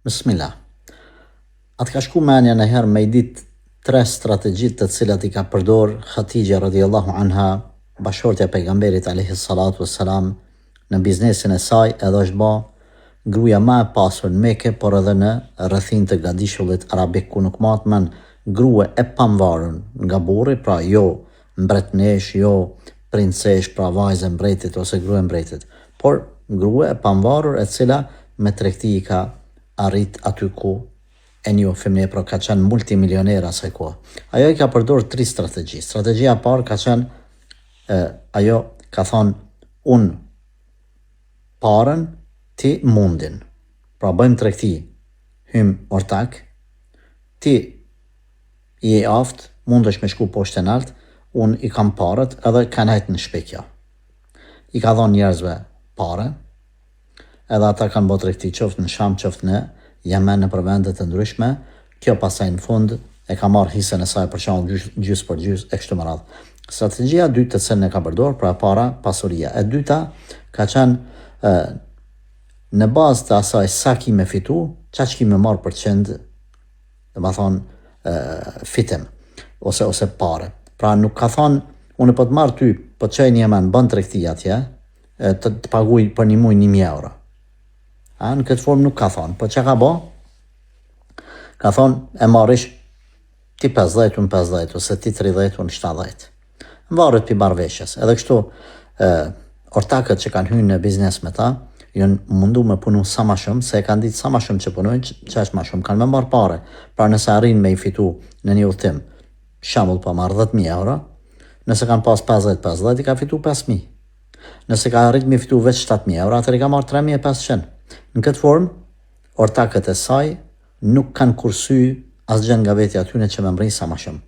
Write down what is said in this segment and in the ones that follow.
Bismillah. Atë ka shku menja në herë me i dit 3 strategjit të cilat I ka përdor Khatija radiallahu anha, bashortja pejgamberit alayhi salatu wassalam, në biznesin e saj, edhe është ba gruaja më e pasur në Mekë, por edhe në rrethin të Gadishullit arabik, ku nuk matë men grua e pamvarur nga burri, pra jo mbretnesh, jo princesh, pra vajzë e mbretit ose grua e mbretit, por grua e pamvarur e cila me tregti I ka arrit aty ku e njohim ne, pra ka qenë multimilioner asaj kohë. Ajo I ka përdor 3 strategji. Strategjia e parë ka qenë ajo ka thonë unë parën, ti mundin. Pra bëjmë tregti, hym ortak, ti je aft, mundesh me shku poshtë e nalt, unë I kam parët edhe kanë hajt në shpekja. I ka thonë njerëzve pare, edhe ata kanë bërë tregti qoftë në Sham, qoftë në Yemen, në vendet e ndryshme. Kjo pasaj në fund e ka marrë hisën e saj për shembull gjys për gjys e kështu me radhë. Strategjia e dytë të cilën e ka përdorur, pra e para pasuria. E dyta ka qenë në bazë të asaj sa ki me fitu, çaq ki me marrë përqend, fitim ose pare. Pra nuk ka thonë unë po të marr ty, po të çoj në Yemen, bën tregti atje, të paguaj për një muaj 1000 euro. Në këtë formë nuk ka thonë, po që ka bo? Ka thonë e marish ti 50, unë 50, ose ti 30, unë 70. Në varet për marrëveshjes. Edhe kështu, ortakët që kanë hyrë në biznes me ta, janë mundu me punu sa ma shumë, se e kanë ditë sa ma shumë që punojnë, që është ma shumë, kanë me marrë pare. Pra nëse arrin me I fitu në një udhtim, shembull pa marrë 10.000 euro, nëse kanë pas 50, I ka fitu 5.000. Nëse ka arrit me fitu veç 7.000 euro, atër I ka marrë 3.500. Në këtë formë, ortakët e saj nuk kanë kursy asgjë nga vetja atyne që me mrin sa ma shumë.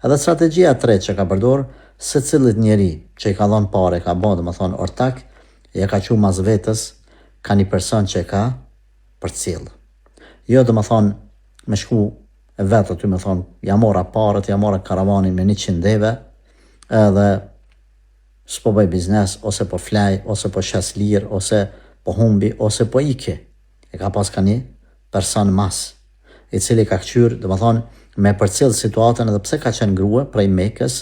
Edhe strategjia e tretë që ka përdor, se cilit njeri që I ka dhënë pare, ka bën, domethënë ortak, ja ka qu mas vetës, ka një person që ka përcjell. Jo domethënë me shku e vetë aty me thonë, ja mora parët, ja mora karavanin me 100 deve, edhe s'po bëj biznes, ose po flaj, ose po shes lirë, ose po humbi, ose po ike. E ka pas ka një person mas, I cili ka këqyr, domethënë me përcjell situatën, edhe pse ka qenë grua prej Mekës,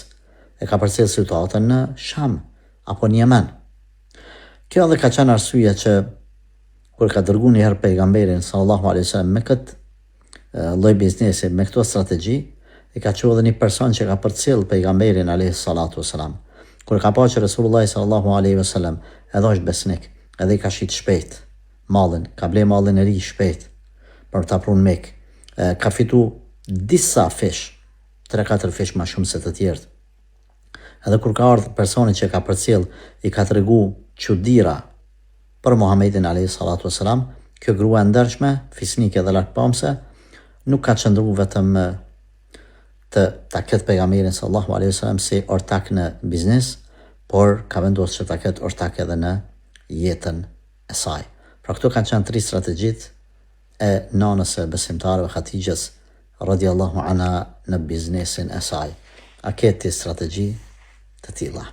e ka përcjell situatën në Sham apo në Yemen. Kjo edhe ka qenë arsyeja që kur ka dërguar një herë pejgamberin sallallahu alaihi wasallam me këtë lloj biznesi, me këto strategji, I ka qenë edhe një person që ka përcjell pejgamberin alaihi salatu wasalam. Kur ka pa që Resulullah sallallahu alaihi wasallam edhe është besnik, edhe I ka shit shpejt mallin, ka ble mallin e ri shpejt për ta prunë Mekë. Ka fitu disa fish, 3-4 fish ma shumë se të tjerët. Edhe kur ka ardhur personi që ka përcjell, I ka tregu çuditëra për Muhamedit alayhi salatu wasalam, kjo grua e ndershme, fisnike dhe lartpamse, nuk ka qëndruar vetëm të ta ketë pejgamberin sallallahu alaihi wasallam si ortak në biznes, por ka vendosur që ta ketë ortak edhe në jetën e saj. Pra këto kanë qenë 3 strategjit e nanës e besimtarëve Khatijës radiallahu anha në biznesin e saj. A keti strategji të tilla?